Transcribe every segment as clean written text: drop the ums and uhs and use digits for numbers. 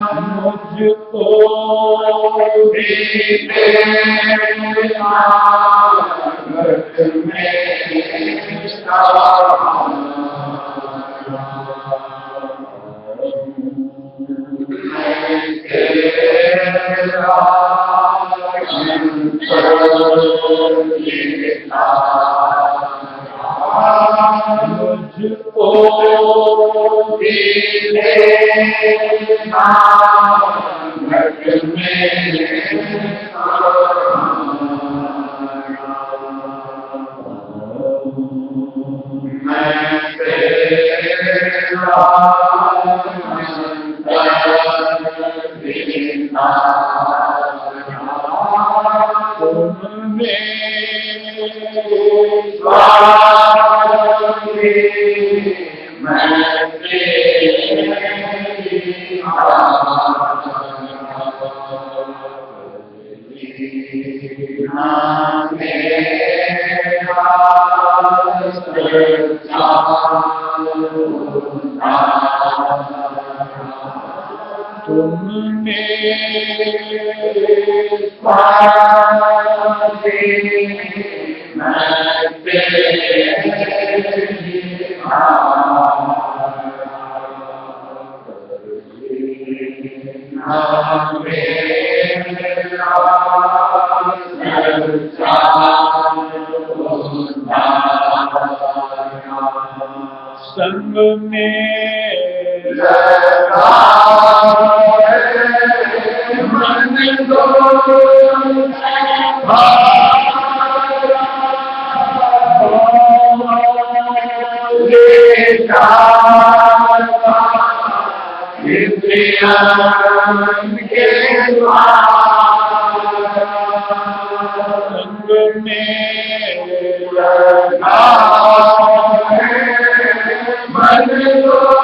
मुझको भी तेरा भक्त में मुझको भी तेरा भक्त में मैं तेरा संग में मन को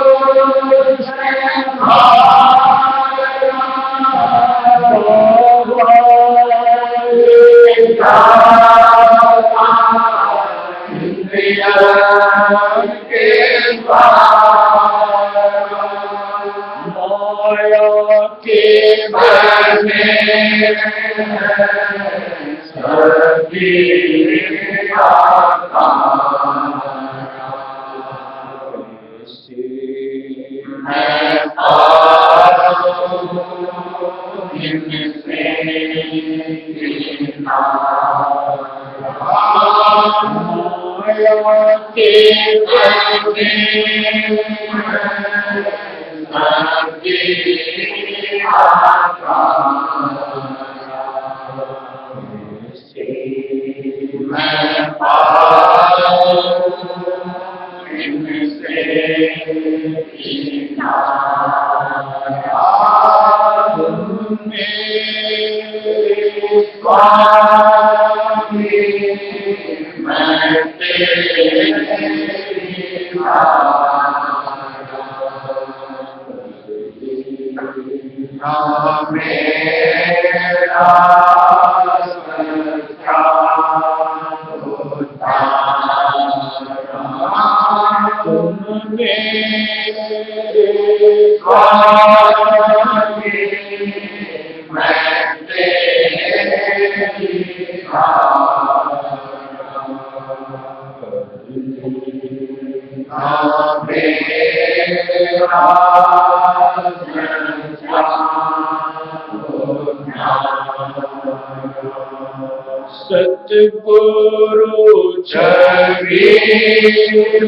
सतगुरु छवि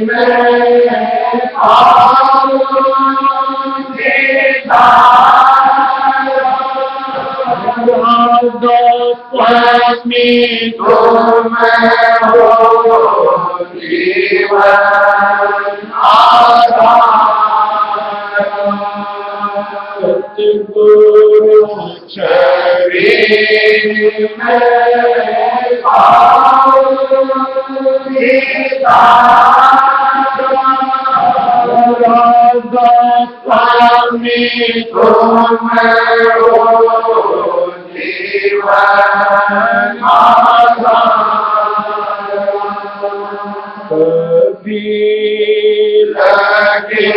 में स्वामी तुम हो जीवन सतगुरु छवि में स्वामी तुम हो जीवन कभी लगे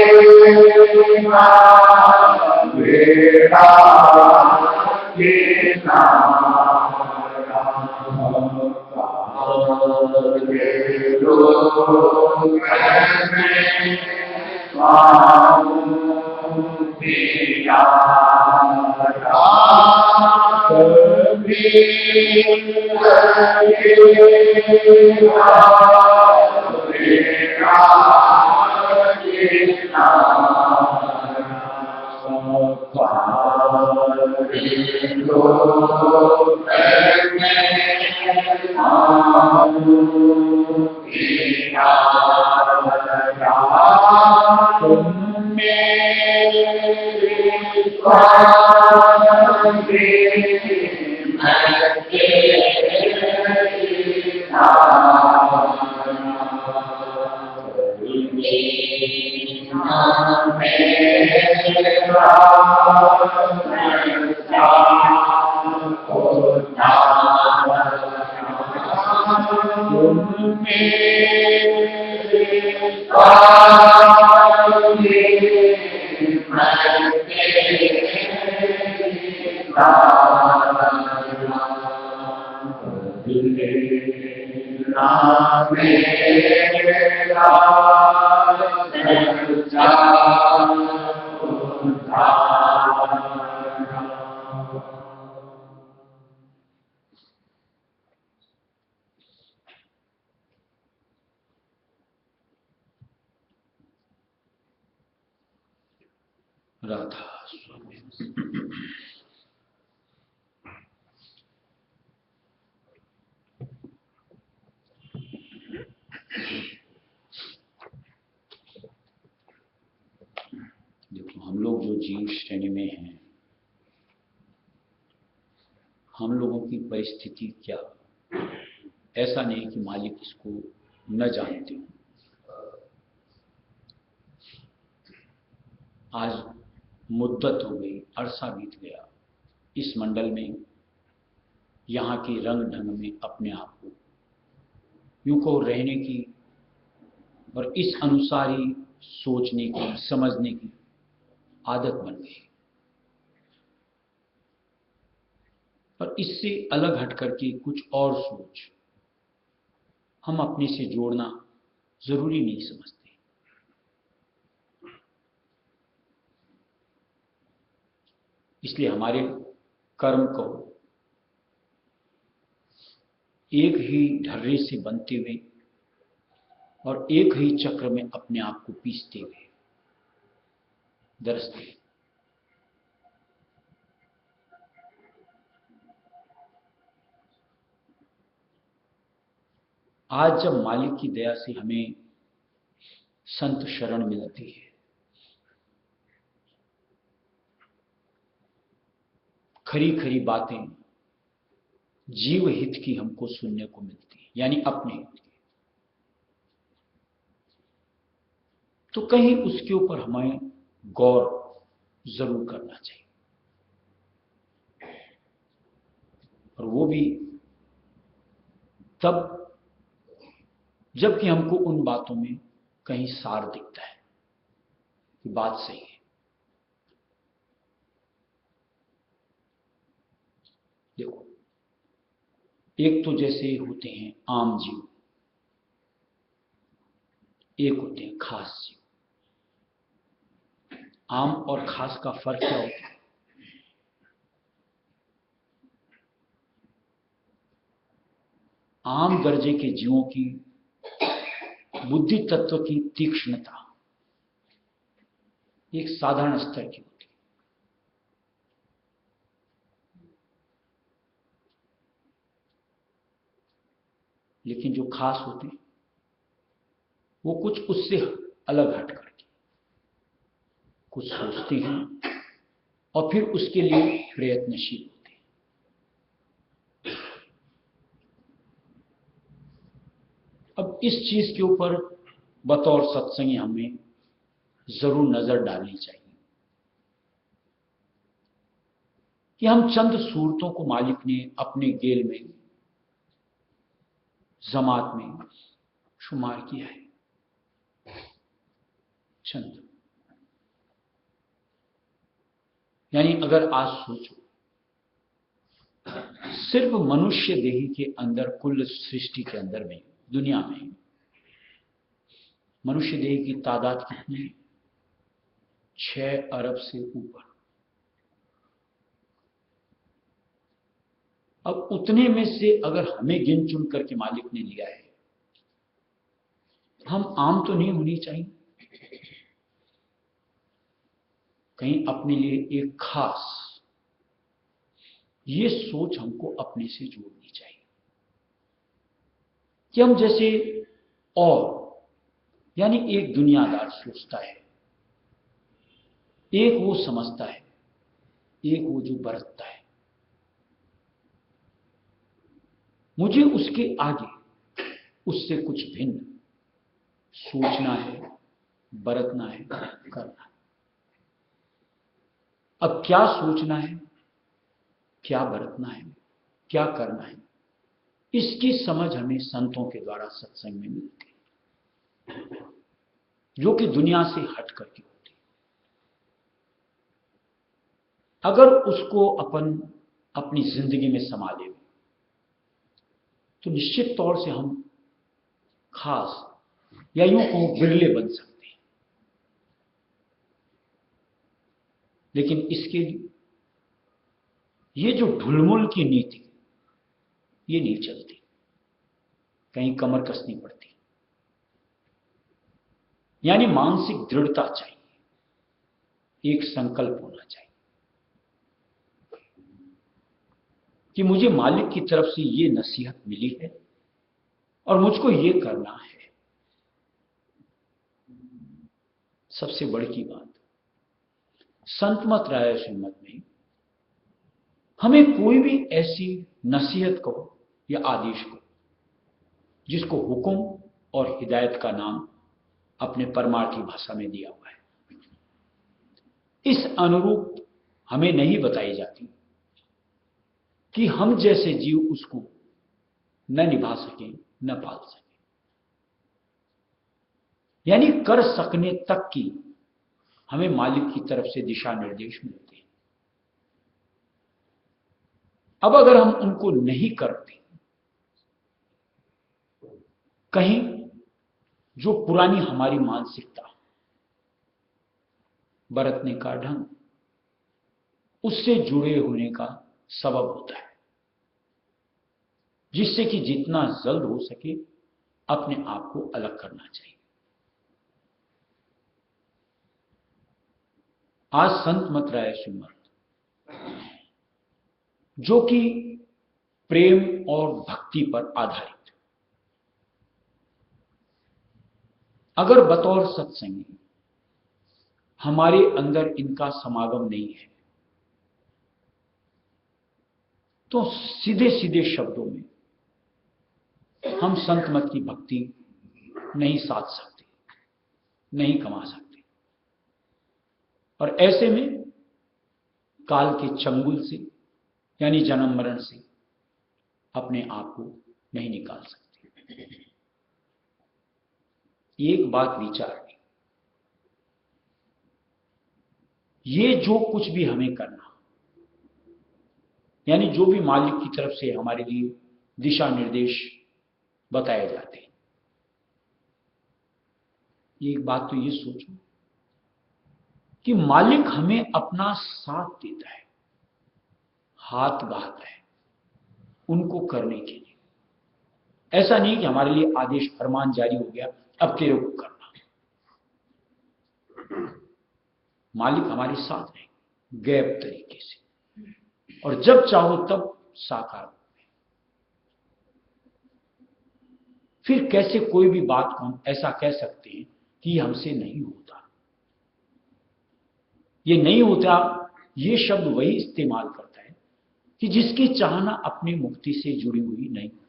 राधा स्वामी। देखो, हम लोग जो जीव श्रेणी में हैं, हम लोगों की परिस्थिति क्या, ऐसा नहीं कि मालिक इसको न जानते हो। आज मुद्दत हो गई, अरसा बीत गया, इस मंडल में, यहाँ के रंग ढंग में अपने आप को यूं को रहने की और इस अनुसार ही सोचने की, समझने की आदत बन गई। और इससे अलग हट करके कुछ और सोच हम अपने से जोड़ना जरूरी नहीं समझते। इसलिए हमारे कर्म को एक ही ढर्रे से बनते हुए और एक ही चक्र में अपने आप को पीसते हुए दरअसल आज जब मालिक की दया से हमें संत शरण मिलती है, खरी खरी बातें जीव हित की हमको सुनने को मिलती है, यानी अपने हित की, तो कहीं उसके ऊपर हमें गौर जरूर करना चाहिए। और वो भी तब जबकि हमको उन बातों में कहीं सार दिखता है कि बात सही है। देखो, एक तो जैसे होते हैं आम जीव, एक होते हैं खास जीव। आम और खास का फर्क क्या होता है? आम दर्जे के जीवों की बुद्धि तत्व की तीक्ष्णता एक साधारण स्तर की होती है, लेकिन जो खास होते हैं वो कुछ उससे अलग हट करके कुछ सोचते हैं और फिर उसके लिए प्रयत्नशील होते हैं। अब इस चीज के ऊपर बतौर सत्संगी हमें जरूर नजर डालनी चाहिए कि हम चंद सूरतों को मालिक ने अपने गेल में, जमात में शुमार किया है। चंद, यानी अगर आज सोचो, सिर्फ मनुष्य देही के अंदर, कुल सृष्टि के अंदर में, दुनिया में मनुष्य देह की तादाद कितनी है? 6 अरब से ऊपर। अब उतने में से अगर हमें गिन चुन करके मालिक ने लिया है, हम आम तो नहीं होनी चाहिए, कहीं अपने लिए एक खास, ये सोच हमको अपने से जोड़नी चाहिए कि हम जैसे और, यानी एक दुनियादार सोचता है, एक वो समझता है, एक वो जो बरतता है, मुझे उसके आगे उससे कुछ भिन्न सोचना है, बरतना है, करना है। अब क्या सोचना है, क्या बरतना है, क्या करना है, इसकी समझ हमें संतों के द्वारा सत्संग में मिलती है, जो कि दुनिया से हट करके होती है। अगर उसको अपन अपनी जिंदगी में संभाले तो निश्चित तौर से हम खास, या यूं कहो बिरले बन सकते हैं। लेकिन इसके लिए ये जो ढुलमुल की नीति, ये नहीं चलती, कहीं कमर कसनी पड़ती। यानी मानसिक दृढ़ता चाहिए, एक संकल्प होना चाहिए कि मुझे मालिक की तरफ से ये नसीहत मिली है और मुझको ये करना है। सबसे बड़ी की बात, संत मत राय श्रीमत में हमें कोई भी ऐसी नसीहत कहो या आदेश कहो जिसको हुक्म और हिदायत का नाम अपने परमार्थी भाषा में दिया हुआ है, इस अनुरूप हमें नहीं बताई जाती कि हम जैसे जीव उसको न निभा सकें, न पाल सकें। यानी कर सकने तक की हमें मालिक की तरफ से दिशा निर्देश मिलते हैं। अब अगर हम उनको नहीं करते, कहीं जो पुरानी हमारी मानसिकता, बरतने का ढंग, उससे जुड़े होने का सबब होता है, जिससे कि जितना जल्द हो सके अपने आप को अलग करना चाहिए। आज संत मत राय श्रीमत, जो कि प्रेम और भक्ति पर आधारित, अगर बतौर सत्संगी हमारे अंदर इनका समागम नहीं है, तो सीधे सीधे शब्दों में हम संत मत की भक्ति नहीं साध सकते, नहीं कमा सकते, और ऐसे में काल के चंगुल से, यानी जन्म मरण से अपने आप को नहीं निकाल सकते। एक बात विचार में, ये जो कुछ भी हमें करना, यानी जो भी मालिक की तरफ से हमारे लिए दिशा निर्देश बताए जाते हैं, एक बात तो ये सोचो कि मालिक हमें अपना साथ देता है, हाथ बहाता है उनको करने के लिए। ऐसा नहीं कि हमारे लिए आदेश फरमान जारी हो गया, अब तेरे को करना। मालिक हमारे साथ है गैब तरीके से, और जब चाहो तब साकार हो। फिर कैसे कोई भी बात को हम ऐसा कह सकते हैं कि हमसे नहीं होता, ये नहीं होता, ये शब्द वही इस्तेमाल करता है कि जिसकी चाहना अपनी मुक्ति से जुड़ी हुई नहीं होती।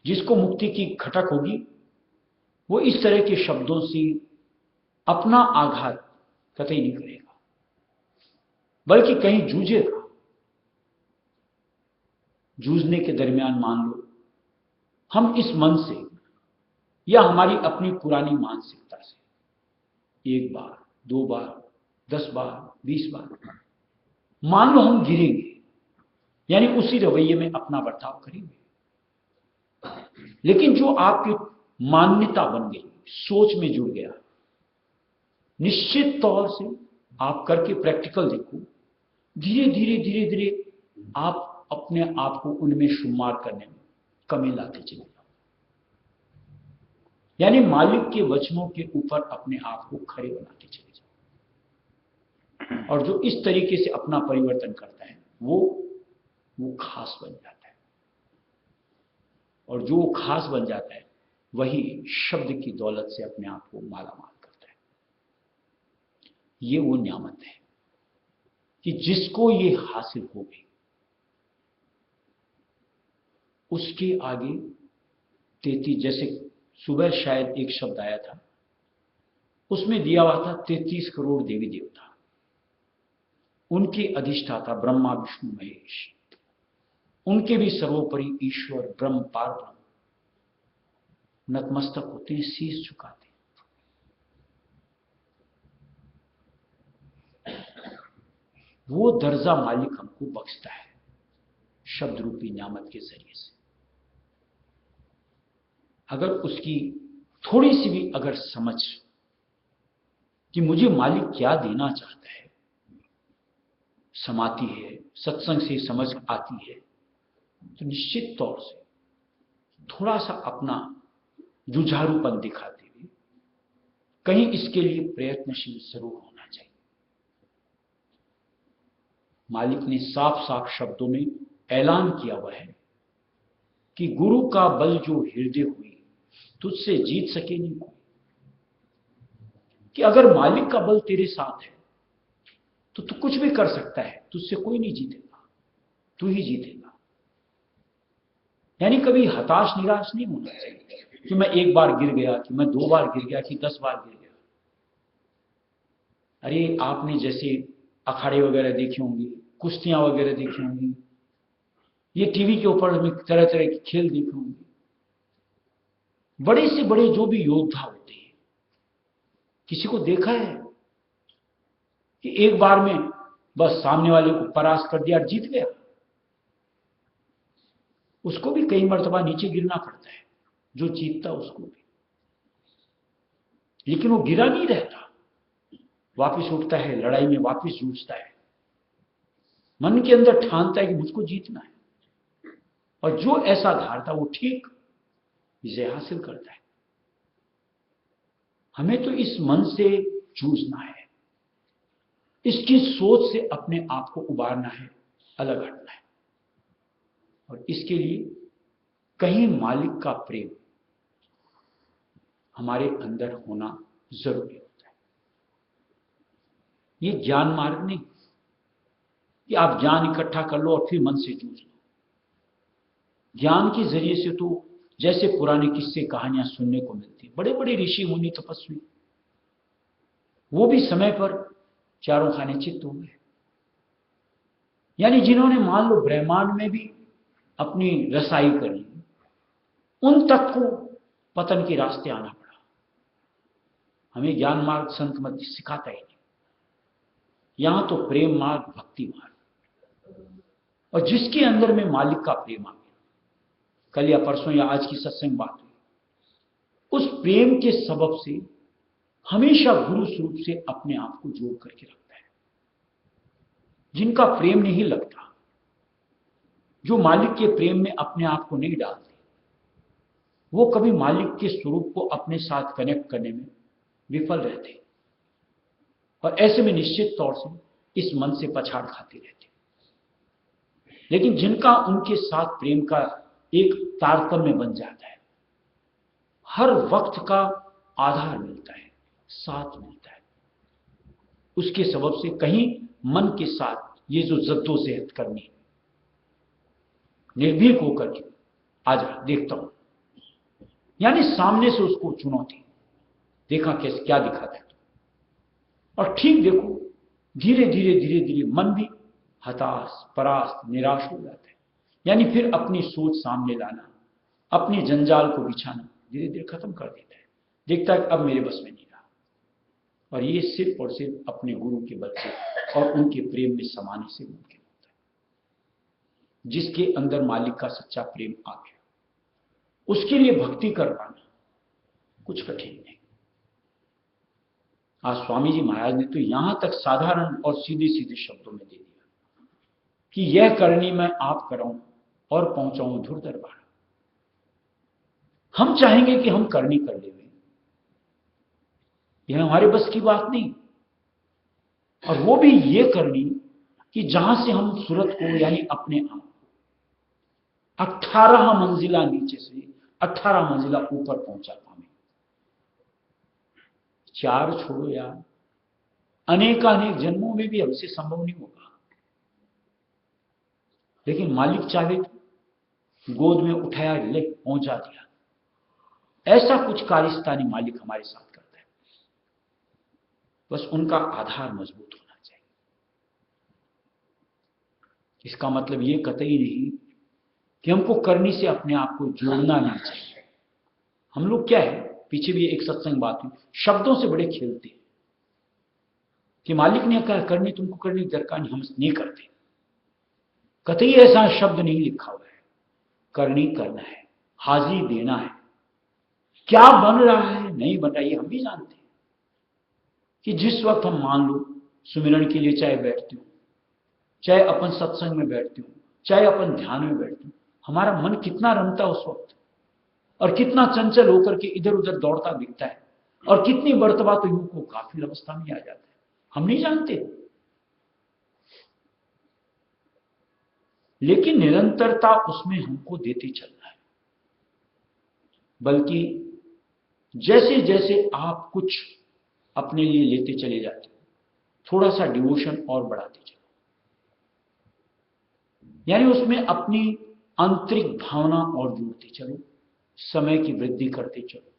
जिसको मुक्ति की खटक होगी वो इस तरह के शब्दों से अपना आघात कतई नहीं करेगा, बल्कि कहीं जूझेगा। जूझने के दरमियान मान लो हम इस मन से या हमारी अपनी पुरानी मानसिकता से एक बार, 2 बार, 10 बार 20 बार मान लो हम गिरेंगे, यानी उसी रवैये में अपना बर्ताव करेंगे। लेकिन जो आपकी मान्यता बन गई, सोच में जुड़ गया, निश्चित तौर से आप करके प्रैक्टिकल देखो, धीरे धीरे धीरे धीरे आप अपने आप को उनमें शुमार करने में कमी लाते चले जाओ। यानी मालिक के वचनों के ऊपर अपने आप को खड़े बनाते चले जाओ। और जो इस तरीके से अपना परिवर्तन करता है वो खास बन जाता है। और जो खास बन जाता है वही शब्द की दौलत से अपने आप को मालामाल करता है। ये वो नियामत है कि जिसको ये हासिल हो गई, उसके आगे 33, जैसे सुबह शायद एक शब्द आया था, उसमें दिया हुआ था 33 करोड़ देवी देवता, उनके अधिष्ठाता ब्रह्मा विष्णु महेश, उनके भी सर्वोपरि ईश्वर ब्रह्म पार ब्रह्म नतमस्तक होते हैं, शीश झुकाते हैं। वो दर्जा मालिक हमको बख्शता है शब्द रूपी नियामत के जरिए से। अगर उसकी थोड़ी सी भी अगर समझ कि मुझे मालिक क्या देना चाहता है समाती है, सत्संग से समझ आती है, तो निश्चित तौर से थोड़ा सा अपना जुझारूपन दिखाते हुए कहीं इसके लिए प्रयत्नशील जरूर होना चाहिए। मालिक ने साफ साफ शब्दों में ऐलान किया हुआ है कि गुरु का बल जो हृदय हुई तुझसे जीत सके नहीं कोई। कि अगर मालिक का बल तेरे साथ है तो तू कुछ भी कर सकता है, तुझसे कोई नहीं जीतेगा, तू ही जीतेगा। यानी कभी हताश निराश नहीं होना चाहिए कि मैं एक बार गिर गया, कि मैं 2 बार गिर गया, कि 10 बार गिर गया। अरे आपने जैसे अखाड़े वगैरह देखे होंगे, कुश्तियां वगैरह देखी होंगी, ये टीवी के ऊपर में तरह तरह के खेल देखे होंगे। बड़े से बड़े जो भी योद्धा होते हैं, किसी को देखा है कि एक बार में बस सामने वाले को परास्त कर दिया और जीत गया? उसको भी कई मर्तबा नीचे गिरना पड़ता है, जो जीतता उसको भी। लेकिन वो गिरा नहीं रहता, वापस उठता है, लड़ाई में वापस जूझता है, मन के अंदर ठानता है कि मुझको जीतना है। और जो ऐसा धारता वो ठीक विजय हासिल करता है। हमें तो इस मन से जूझना है, इसकी सोच से अपने आप को उबारना है, अलग हटना है। और इसके लिए कहीं मालिक का प्रेम हमारे अंदर होना जरूरी होता है। ये ज्ञान मार्ग नहीं कि आप ज्ञान इकट्ठा कर लो और फिर मन से जूझ लो। ज्ञान के जरिए से तो जैसे पुराने किस्से कहानियां सुनने को मिलती, बड़े बड़े ऋषि मुनि तपस्वी, वो भी समय पर चारों खाने चित्त हो गए। यानी जिन्होंने मान लो ब्रह्मांड में भी अपनी रसाई कर ली, उन तक को पतन के रास्ते आना पड़ा। हमें ज्ञान मार्ग संत मत सिखाता ही नहीं। यहां तो प्रेम मार्ग, भक्ति मार्ग, और जिसके अंदर में मालिक का प्रेम आ गया, कल या परसों या आज की सत्संग बात हुई, उस प्रेम के सबब से हमेशा गुरु स्वरूप से अपने आप को जोड़ करके रखता है। जिनका प्रेम नहीं लगता, जो मालिक के प्रेम में अपने आप को नहीं डालते, वो कभी मालिक के स्वरूप को अपने साथ कनेक्ट करने में विफल रहते, और ऐसे में निश्चित तौर से इस मन से पछाड़ खाते रहते। लेकिन जिनका उनके साथ प्रेम का एक तारतम्य बन जाता है, हर वक्त का आधार मिलता है, साथ मिलता है, उसके सबब से कहीं मन के साथ ये जो जद्दोजहद करनी, निर्भीक होकर के आजा देखता हूं, यानी सामने से उसको चुनौती, देखा कैसे क्या दिखाता है। और ठीक देखो, धीरे धीरे धीरे धीरे मन भी हताश, परास्त, निराश हो जाता है। यानी फिर अपनी सोच सामने लाना, अपने जंजाल को बिछाना धीरे धीरे खत्म कर देता है। देखता है कि अब मेरे बस में नहीं रहा, और ये सिर्फ और सिर्फ अपने गुरु के बल से और उनके प्रेम में समाने से मुमकिन होता है। जिसके अंदर मालिक का सच्चा प्रेम आ गया, उसके लिए भक्ति कर पाना कुछ कठिन नहीं। आज स्वामी जी महाराज ने तो यहां तक साधारण और सीधे सीधे शब्दों में दे दिया कि यह करनी मैं आप कराऊं और पहुंचाऊं धुर दरबार। हम चाहेंगे कि हम करनी कर लेंगे, यह हमारे बस की बात नहीं। और वो भी ये करनी कि जहां से हम सूरत को यानी अपने आप 18 मंजिला नीचे से 18 मंजिला ऊपर पहुंचा पाए। 4 छोड़ो यार, अनेकानेक जन्मों में भी हमसे संभव नहीं होगा, लेकिन मालिक चाहे तो गोद में उठाया, ले पहुंचा दिया। ऐसा कुछ कारिस्तानी मालिक हमारे साथ करता है। बस उनका आधार मजबूत होना चाहिए। इसका मतलब ये कतई नहीं कि हमको करनी से अपने आप को जोड़ना नहीं चाहिए। हम लोग क्या है, पीछे भी एक सत्संग बात हुई, शब्दों से बड़े खेलते हैं कि मालिक ने कहा करनी, तुमको करनी दरकार नहीं, हम नहीं करते। कतई ऐसा शब्द नहीं लिखा हुआ है। करनी करना है, हाजिरी देना है। क्या बन रहा है नहीं बन रहा है ये हम भी जानते हैं कि जिस वक्त हम मान लो सुमिरन के लिए चाहे बैठते हो, चाहे अपन सत्संग में बैठते हो, चाहे अपन ध्यान में बैठते हो, हमारा मन कितना रमता है उस वक्त, और कितना चंचल होकर के इधर उधर दौड़ता दिखता है, और कितनी मर्तबा तो यूं को काफिल अवस्था में आ जाता है। हम नहीं जानते, लेकिन निरंतरता उसमें हमको देते चलना है। बल्कि जैसे जैसे आप कुछ अपने लिए लेते चले जाते हो, थोड़ा सा डिवोशन और बढ़ाते चलो, यानी उसमें अपनी आंतरिक भावना और जोड़ते चलो, समय की वृद्धि करते चलो,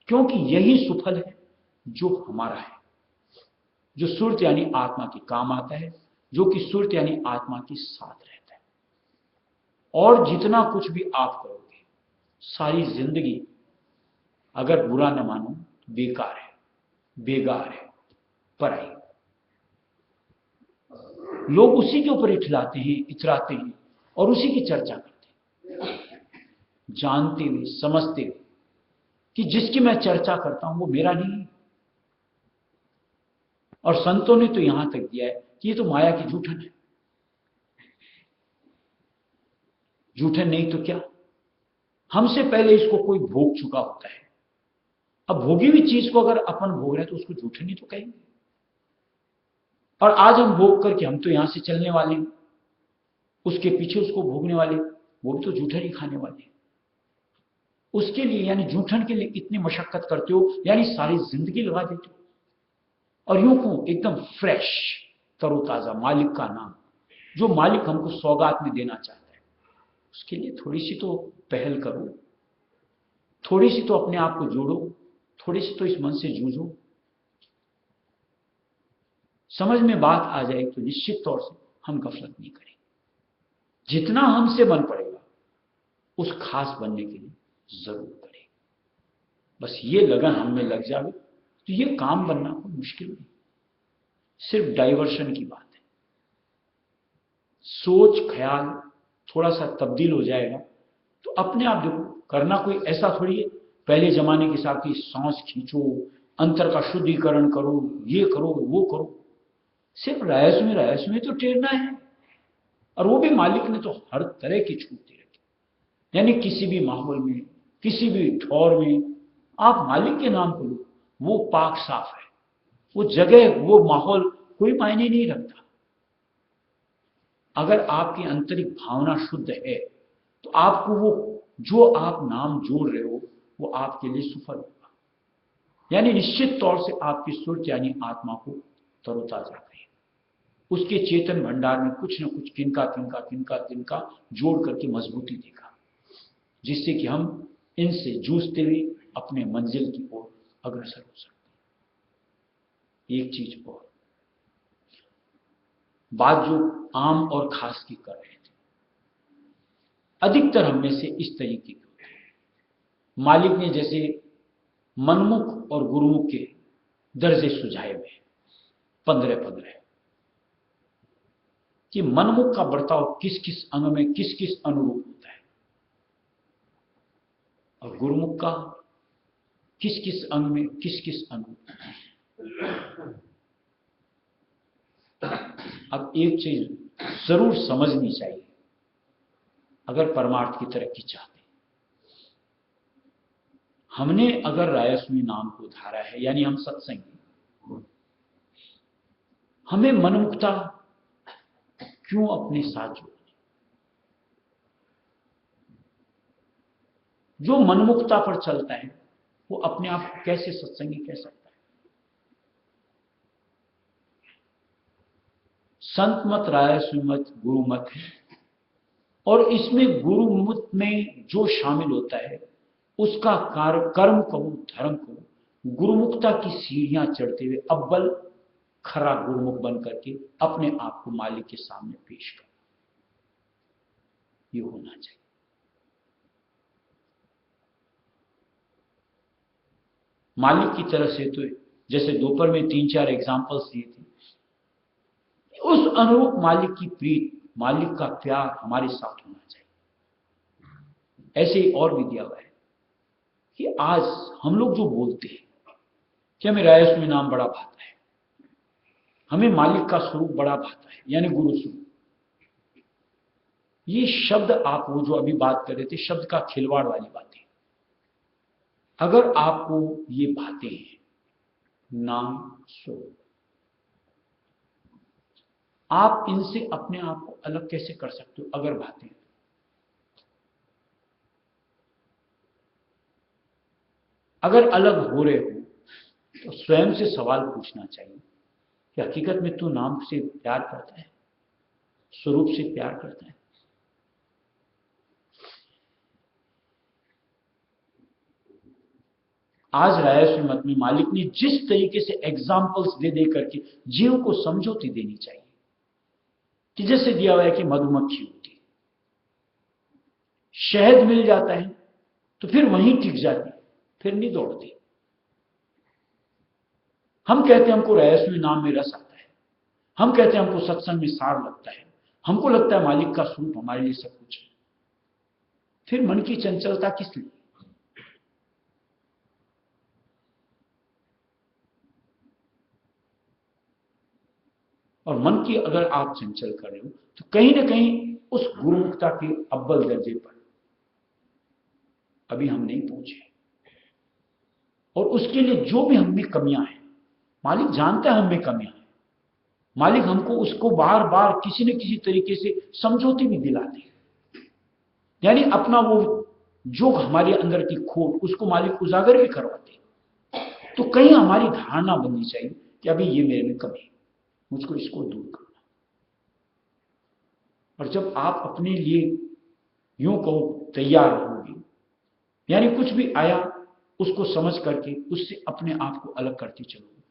क्योंकि यही सुफल है जो हमारा है, जो सुरत यानी आत्मा के काम आता है, जो कि सुरत यानी आत्मा के साथ रहता है। और जितना कुछ भी आप करोगे, सारी जिंदगी अगर बुरा न मानो तो बेकार है, बेगार है, पराई। लोग उसी के ऊपर इठलाते हैं, इतराते हैं और उसी की चर्चा करते हैं, जानते हुए समझते हुए कि जिसकी मैं चर्चा करता हूं वो मेरा नहीं है। और संतों ने तो यहां तक दिया है कि ये तो माया की जूठन है। जूठन नहीं तो क्या, हमसे पहले इसको कोई भोग चुका होता है। अब भोगी हुई चीज को अगर अपन भोग रहे हैं तो उसको जूठन ही तो कहेंगे। और आज हम भोग करके हम तो यहां से चलने वाले हैं, उसके पीछे उसको भोगने वाले वो भी तो जूठन ही खाने वाले हैं। उसके लिए यानी जूठन के लिए इतनी मशक्कत करते हो, यानी सारी जिंदगी लगा देते हो, और यूं को एकदम फ्रेश तरोताजा मालिक का नाम, जो मालिक हमको सौगात में देना चाहता है, उसके लिए थोड़ी सी तो पहल करो, थोड़ी सी तो अपने आप को जोड़ो, थोड़ी सी तो इस मन से जूझो। समझ में बात आ जाए तो निश्चित तौर से हम गफलत नहीं करेंगे। जितना हमसे बन पड़ेगा उस खास बनने के लिए जरूर करें। बस ये लगन हम में लग जाए तो ये काम बनना कोई मुश्किल नहीं, सिर्फ डाइवर्शन की बात है। सोच ख्याल थोड़ा सा तब्दील हो जाएगा तो अपने आप देखो, करना कोई ऐसा थोड़ी है पहले जमाने के हिसाब की सांस खींचो, अंतर का शुद्धिकरण करो, ये करो वो करो। सिर्फ रायस में तो टेरना है, और वो भी मालिक ने तो हर तरह की छूट दे रखी। यानी किसी भी माहौल में, किसी भी ठौर में आप मालिक के नाम को लो, वो पाक साफ है, वो जगह वो माहौल कोई मायने नहीं रखता। अगर आपकी आंतरिक भावना शुद्ध है तो आपको वो जो आप नाम जोड़ रहे हो वो आपके लिए सफल होगा। यानी निश्चित तौर से आपकी सुरत यानी आत्मा को तरोताजा करें, उसके चेतन भंडार में कुछ न कुछ किनका जोड़ करके मजबूती देगा, जिससे कि हम इनसे जूझते हुए अपने मंजिल की ओर अग्रसर हो सकते। एक चीज और बात जो आम और खास की कर रहे थे, अधिकतर हम में से इस तरीके के होते हैं। मालिक ने जैसे मनमुख और गुरुमुख के दर्जे सुझाए हुए 15 कि मनमुख का बर्ताव किस किस अंग में किस किस अनुरूप होता है और गुरुमुख का किस किस अंग में किस किस अनुरूप होता है। अब एक चीज जरूर समझनी चाहिए, अगर परमार्थ की तरक्की चाहते हमने अगर रायस्वी नाम को धारा है, यानी हम सत्संगी, हमें मनमुक्ता क्यों अपने साथ जोड़नी? जो मनमुक्ता पर चलता है वो अपने आप को कैसे सत्संगी कह सकता है? संत मत, रायस्वी मत, गुरु मत है, और इसमें गुरु मत में जो शामिल होता है उसका कर्म कहो धर्म कहो, गुरुमुखता की सीढ़ियां चढ़ते हुए अव्वल खरा गुरुमुख बन करके अपने आप को मालिक के सामने पेश कर, ये होना चाहिए। मालिक की तरफ से तो जैसे दोपहर में 3-4 एग्जाम्पल्स दिए थे, उस अनुरूप मालिक की प्रीत, मालिक का प्यार हमारे साथ होना चाहिए। ऐसे ही और भी दिया हुआ है कि आज हम लोग जो बोलते हैं कि हमें रायस्वी नाम बड़ा भाता है, हमें मालिक का स्वरूप बड़ा भाता है, यानी गुरु स्वरूप, ये शब्द आप वो जो अभी बात कर रहे थे शब्द का खिलवाड़ वाली बातें, अगर आपको ये भाते हैं नाम स्वरूप, आप इनसे अपने आप को अलग कैसे कर सकते हो? अगर भाते हैं अगर अलग हो रहे हो तो स्वयं से सवाल पूछना चाहिए कि हकीकत में तू नाम से प्यार करता है, स्वरूप से प्यार करता है? आज रायस्वी मत में मालिक ने जिस तरीके से एग्जाम्पल्स दे दे करके जीव को समझौती देनी चाहिए कि जैसे दिया हुआ है कि मधुमक्खी होती है, शहद मिल जाता है तो फिर वहीं टिक जाती है, फिर नहीं दौड़ती। हम कहते हैं हमको रायस्वी नाम में रस आता है, हम कहते हैं हमको सत्संग में सार लगता है, हमको लगता है मालिक का स्वरूप हमारे लिए सब कुछ है, फिर मन की चंचलता किस लिए? और मन की अगर आप चंचल कर रहे हो तो कहीं ना कहीं उस गुरुमुखता के अव्वल दर्जे पर अभी हम नहीं पहुंचे, और उसके लिए जो भी हम में कमियां हैं मालिक जानता है, हम में कमियां हैं, मालिक हमको उसको बार बार किसी न किसी तरीके से समझौती भी दिलाते हैं, यानी अपना वो जो हमारे अंदर की खोट उसको मालिक उजागर भी करवाते हैं। तो कहीं हमारी धारणा बननी चाहिए कि अभी ये मेरे में कमी है, मुझको इसको दूर करना। और जब आप अपने लिए यूं कहो तैयार होंगे, यानी कुछ भी आया उसको समझ करके उससे अपने आप को अलग करते चलोगे,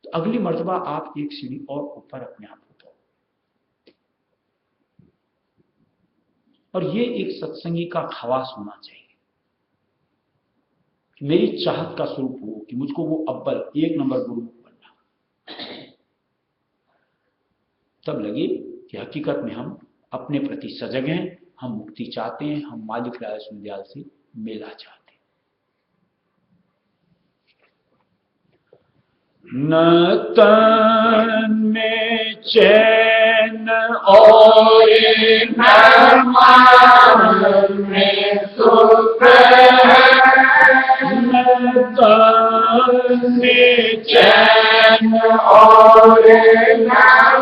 तो अगली मर्तबा आप एक सीढ़ी और ऊपर अपने आप उठाओ। और ये एक सत्संगी का खवास होना चाहिए कि मेरी चाहत का स्वरूप हो कि मुझको वो अव्वल 1 नंबर गुरु बनना, तब लगे कि हकीकत में हम अपने प्रति सजग हैं, हम मुक्ति चाहते हैं, हम मालिक रायस्वी दयाल से मेला चाहते हैं। न तन में चैन और न मन में सुख है, न तन में चैन और न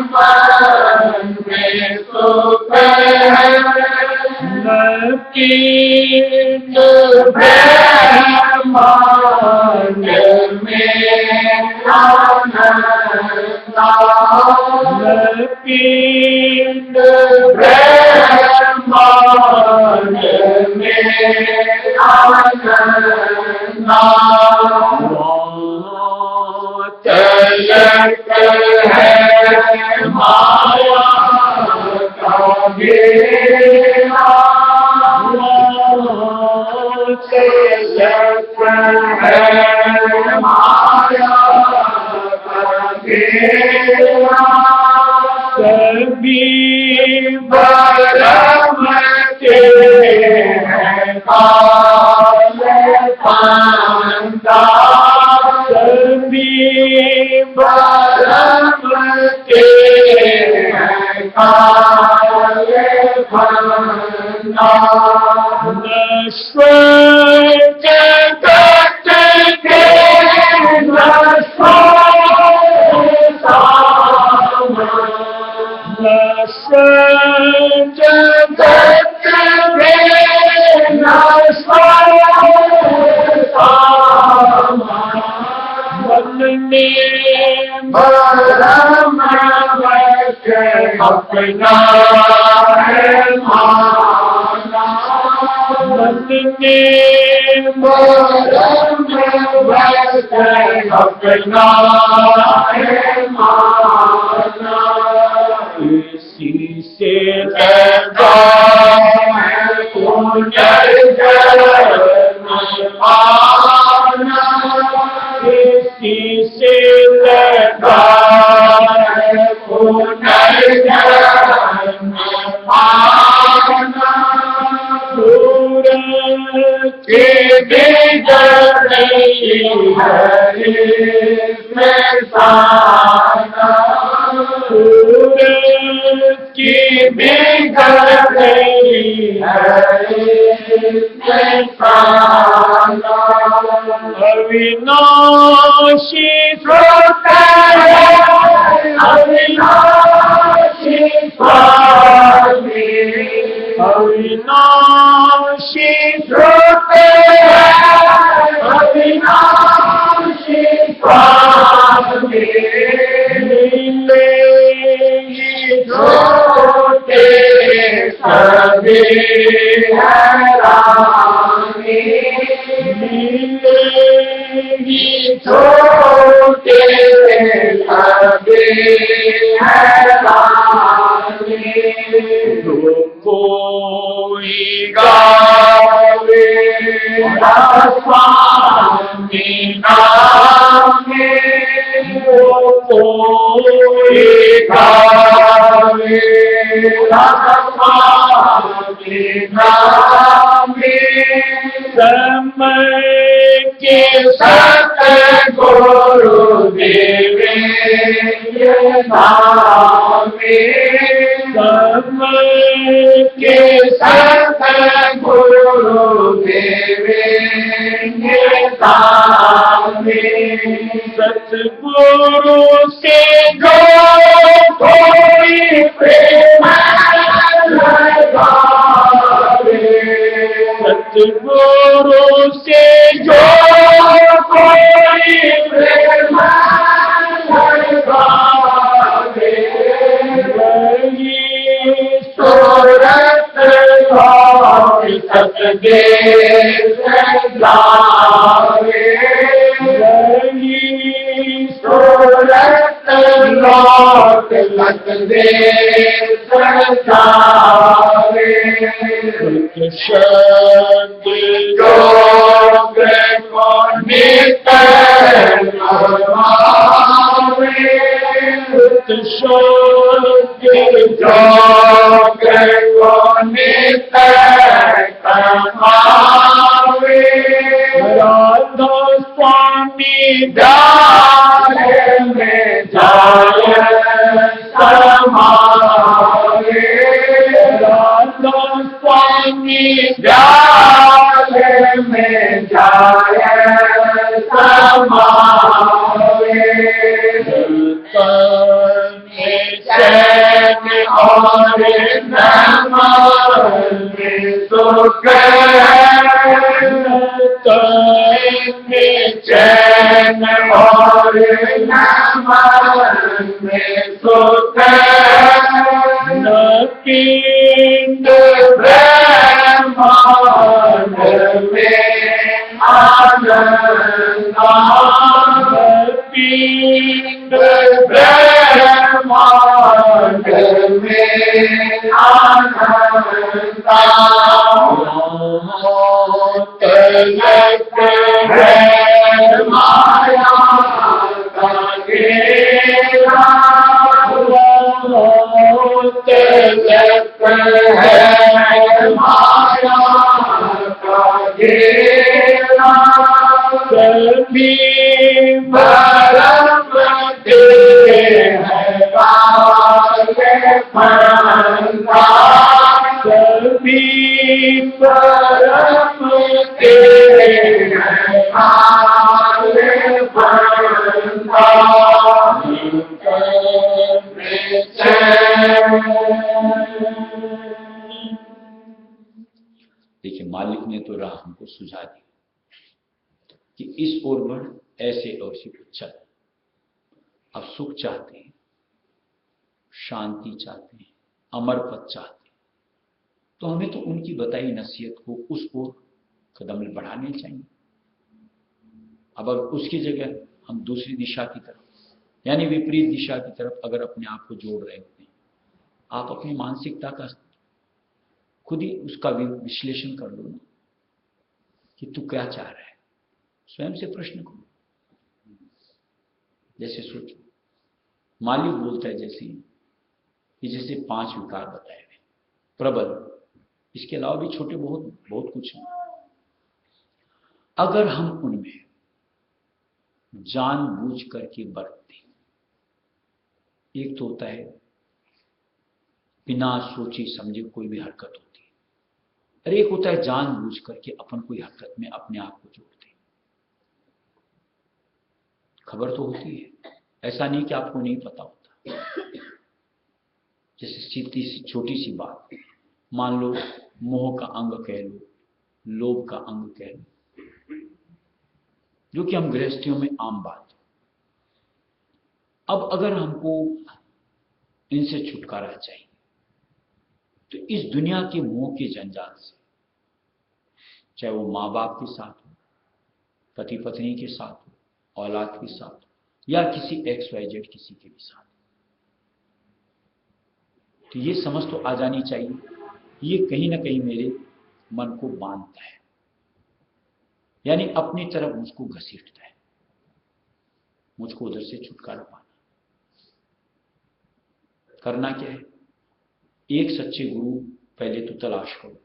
मन में सुख है, न कीन ब्रह्मांड में आनंद, न कीन ब्रह्मांड में आनंद, तलक है माया का घेरा, तलक है माया भी बरमते हैं काले फंदा, सभी बरमते हैं काले फंदा। नश्वर जगत के नश्वर जगत में नश्वर बनने भरम अपना है माना, बनने भरम अपना है माना। इसी से लगा है पुनर्जन्म आना, इसी से लगा है पुनर्जन्म आना। सूरज के बिगड़ रही है इसमें साना, सूरज की बिगड़ रही है इसमें साना। अविनाशी श्रोता है अविनाशी स्वामी, अविनाशी श्रोते अविनाशी स्वामी, नीले छोटे सभी हैरानी, नीले छोटे सभी हैरानी। कोई गावे स्वामी नामे, कोई गावे स्वामी नामे। समय के सतगुरु देवेंगे नामे, समय के सतगुरु देवेंगे नामे। सतगुरु से जो कोई प्रेम लगावे, सतगुरु से जो कोई प्रेम लगावे, वही सूरत सतदेव लावे, वही सूरत लौट सतदेव लावे। शब्द योग को नित नमावे, शब्द योग को नित नमावे। राधा स्वामी जाए में जाए समावे, राधा स्वामी जाए में जाए समावे। चैन और नमन सुख चैन और नमन सुख न पिंड ब्रह्मांड में आनंद, पिंड ब्रह्मांड में आनंद। तलक है माया का घेरा, मुतलक है माया का घेरा, सभी भरम के है वाले फंदा, सभी भरम के है वाले फंदा। देखिए, मालिक ने तो राह हमको सुझा दी कि इस ओर बढ़, ऐसे और इसी पर चल। अब सुख चाहते हैं, शांति चाहते हैं, अमर पद चाहते हैं, तो हमें तो उनकी बताई नसीहत को उस ओर कदम बढ़ाने चाहिए। अब अगर उसकी जगह हम दूसरी दिशा की तरफ, यानी विपरीत दिशा की तरफ अगर अपने आप को जोड़ रहे होते हैं, आप अपनी मानसिकता का खुद ही उसका विश्लेषण कर लो ना कि तू क्या चाह रहा है। स्वयं से प्रश्न करो। जैसे सोचो, मालिक बोलता है जैसे 5 विकार बताए हुए प्रबल, इसके अलावा भी छोटे बहुत बहुत कुछ हैं। अगर हम उनमें जानबूझ करके बरतते, एक तो होता है बिना सोची समझे कोई भी हरकत होती है, और एक होता है जानबूझ करके अपन कोई हरकत में अपने आप को जोड़ते। खबर तो होती है, ऐसा नहीं कि आपको नहीं पता होता। जैसे सीधी सी छोटी सी बात, मान लो मोह का अंग कह लो, लोभ का अंग कह लो, जो कि हम गृहस्थियों में आम बात। अब अगर हमको इनसे छुटकारा चाहिए तो इस दुनिया के मोह के जंजाल से, चाहे वो माँ बाप के साथ हो, पति पत्नी के साथ हो, औलाद के साथ हो, या किसी XYZ किसी के भी साथ, तो ये समझ तो आ जानी चाहिए, ये कहीं ना कहीं मेरे मन को बांधता है, यानी अपनी तरफ मुझको घसीटता है, मुझको उधर से छुटकारा पाना। करना क्या है? एक सच्चे गुरु पहले तो तलाश करो,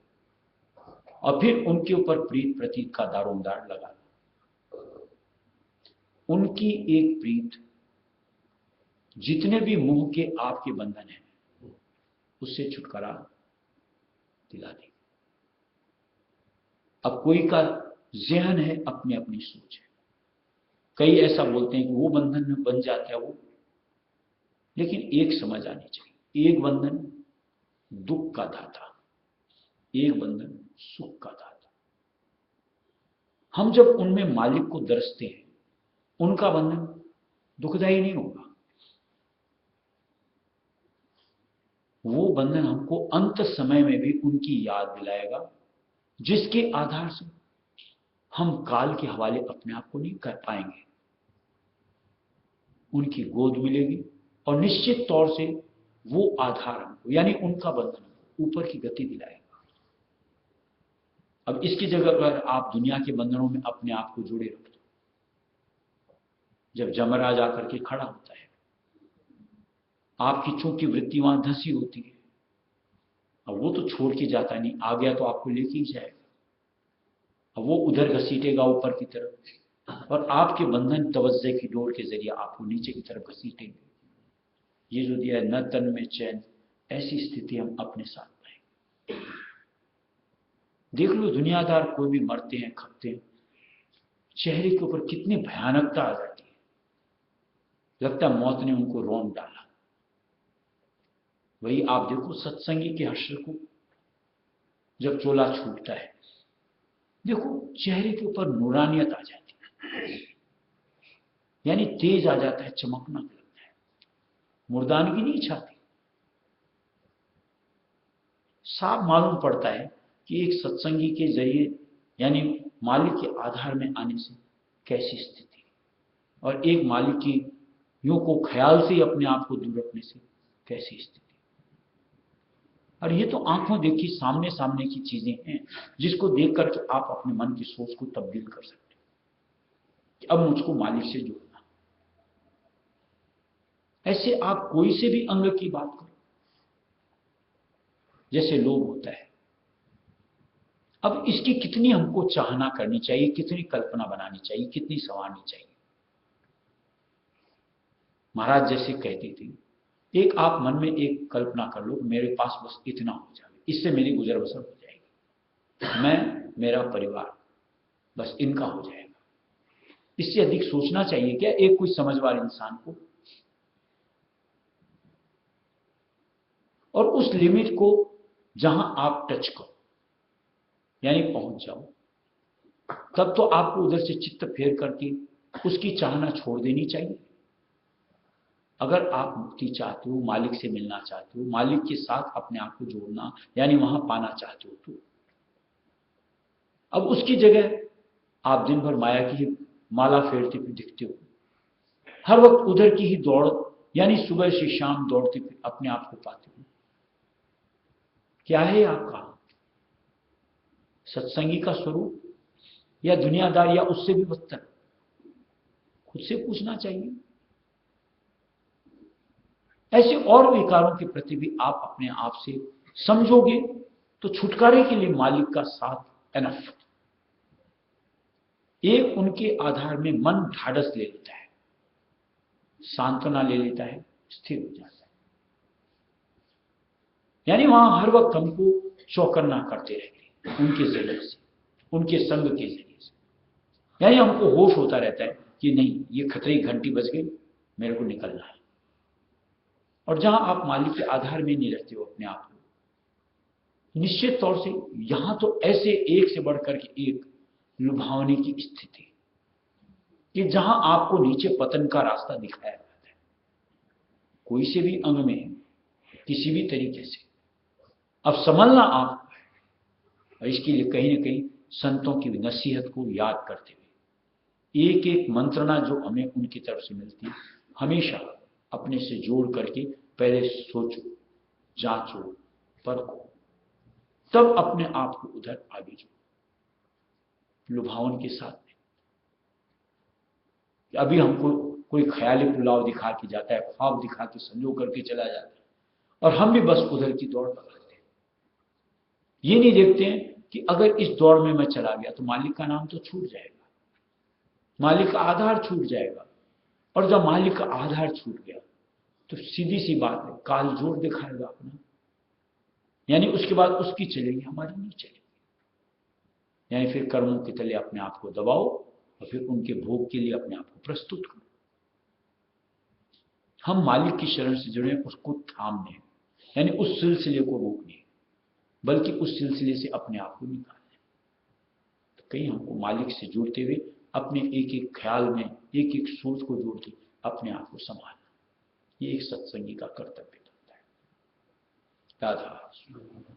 और फिर उनके ऊपर प्रीत प्रतीत का दारोमदार लगा दो। उनकी एक प्रीत जितने भी मोह के आपके बंधन हैं उससे छुटकारा दिला दी। अब कोई का जहन है, अपनी अपनी सोच है। कई ऐसा बोलते हैं कि वो बंधन में बन जाता है वो, लेकिन एक समझ आनी चाहिए, एक बंधन दुख का दाता, एक बंधन सुख का दाता। हम जब उनमें मालिक को दरसते हैं, उनका बंधन दुखदायी नहीं होगा, वो बंधन हमको अंत समय में भी उनकी याद दिलाएगा, जिसके आधार से हम काल के हवाले अपने आप को नहीं कर पाएंगे। उनकी गोद मिलेगी और निश्चित तौर से वो आधार हमको, यानी उनका बंधन ऊपर की गति दिलाएगा। अब इसकी जगह पर आप दुनिया के बंधनों में अपने आप को जोड़े रख दो। जब जमराज आकर के खड़ा होता है, आपकी चूंकि वृत्ति वहां धंसी होती है, अब वो तो छोड़ के जाता नहीं, आ गया तो आपको लेके ही जाएगा। अब वो उधर घसीटेगा ऊपर की तरफ, और आपके बंधन तवज्जो की डोर के जरिए आपको नीचे की तरफ घसीटेंगे। ये जो दिया है न तन में चैन, ऐसी स्थिति हम अपने साथ पाएंगे। देख लो, दुनियादार कोई भी मरते हैं, खपते हैं, चेहरे के ऊपर कितनी भयानकता आ जाती है, लगता है मौत ने उनको रौंद डाला। वही आप देखो सत्संगी के हश्र को, जब चोला छूटता है, देखो चेहरे के ऊपर नूरानियत आ जाती है, यानी तेज आ जाता है, चमकना लगता है, मुर्दानगी नहीं छाती। साफ मालूम पड़ता है कि एक सत्संगी के जरिए, यानी मालिक के आधार में आने से कैसी स्थिति, और एक मालिक की यूं को ख्याल से ही अपने आप को दूर रखने से कैसी स्थिति। और ये तो आंखों देखी सामने सामने की चीजें हैं, जिसको देख करके आप अपने मन की सोच को तब्दील कर सकते हैं कि अब मुझको मालिक से जोड़ना। ऐसे आप कोई से भी अंग की बात करो, जैसे लोभ होता है। अब इसकी कितनी हमको चाहना करनी चाहिए, कितनी कल्पना बनानी चाहिए, कितनी संवारनी चाहिए। महाराज जैसे कहती थी, एक आप मन में एक कल्पना कर लो, मेरे पास बस इतना हो जाए, इससे मेरी गुजर बसर हो जाएगी, मैं मेरा परिवार बस इनका हो जाएगा। इससे अधिक सोचना चाहिए क्या एक कोई समझदार इंसान को? और उस लिमिट को जहां आप टच करो, यानी पहुंच जाओ, तब तो आपको उधर से चित्त फेर करके उसकी चाहना छोड़ देनी चाहिए। अगर आप मुक्ति चाहते हो, मालिक से मिलना चाहते हो, मालिक के साथ अपने आप को जोड़ना यानी वहां पाना चाहते हो, तो अब उसकी जगह आप दिन भर माया की माला फेरते हुए दिखते हो, हर वक्त उधर की ही दौड़, यानी सुबह से शाम दौड़ते हुए अपने आप को पाते हो। क्या है आपका सत्संगी का स्वरूप, या दुनियादार, या उससे भी बदतर? खुद से पूछना चाहिए। ऐसे और विकारों के प्रति भी आप अपने आप से समझोगे तो छुटकारे के लिए मालिक का साथ एनफ। एक उनके आधार में मन ढाढ़स ले लेता है, सांत्वना ले लेता है, स्थिर हो जाता है। यानी वहां हर वक्त हमको चौकन्ना करते रहते हैं उनके जरिए से, उनके संग के जरिए से। यानी हमको होश होता रहता है कि नहीं, ये खतरे की घंटी बज गई, मेरे को निकलना है। और जहां आप मालिक के आधार में नहीं रहते हो अपने आप को, निश्चित तौर से यहां तो ऐसे एक से बढ़कर के एक लुभावने की स्थिति कि जहां आपको नीचे पतन का रास्ता दिखाया जाता है, कोई से भी अंग में किसी भी तरीके से। अब संभलना आप, और इसके लिए कहीं ना कहीं संतों की नसीहत को याद करते हुए एक एक मंत्रणा जो हमें उनकी तरफ से मिलती है, हमेशा अपने से जोड़ करके पहले सोचो, जांचो, परखो, तब अपने आप को उधर आगे जोड़ो। लुभावन के साथ में अभी हमको कोई ख्याली पुलाव दिखा के जाता है, ख्वाब दिखा के संजो करके चला जाता है, और हम भी बस उधर की दौड़ लगाते हैं। ये नहीं देखते हैं कि अगर इस दौड़ में मैं चला गया तो मालिक का नाम तो छूट जाएगा, मालिक का आधार छूट जाएगा। और जब मालिक का आधार छूट गया तो सीधी सी बात है, काल जोर दिखाएगा अपना, यानी उसके बाद उसकी चलेगी, हमारी नहीं चलेगी। यानी फिर कर्मों के तले अपने आप को दबाओ और फिर उनके भोग के लिए अपने आप को प्रस्तुत करो। हम मालिक की शरण से जुड़े, उसको थामने, यानी उस सिलसिले को रोकने, बल्कि उस सिलसिले से अपने आप को निकालने। तो कहीं हमको मालिक से जुड़ते हुए अपने एक एक ख्याल में एक एक सोच को जोड़ के अपने आप को संभालना, ये एक सत्संगी का कर्तव्य बनता है। राधा करूंगी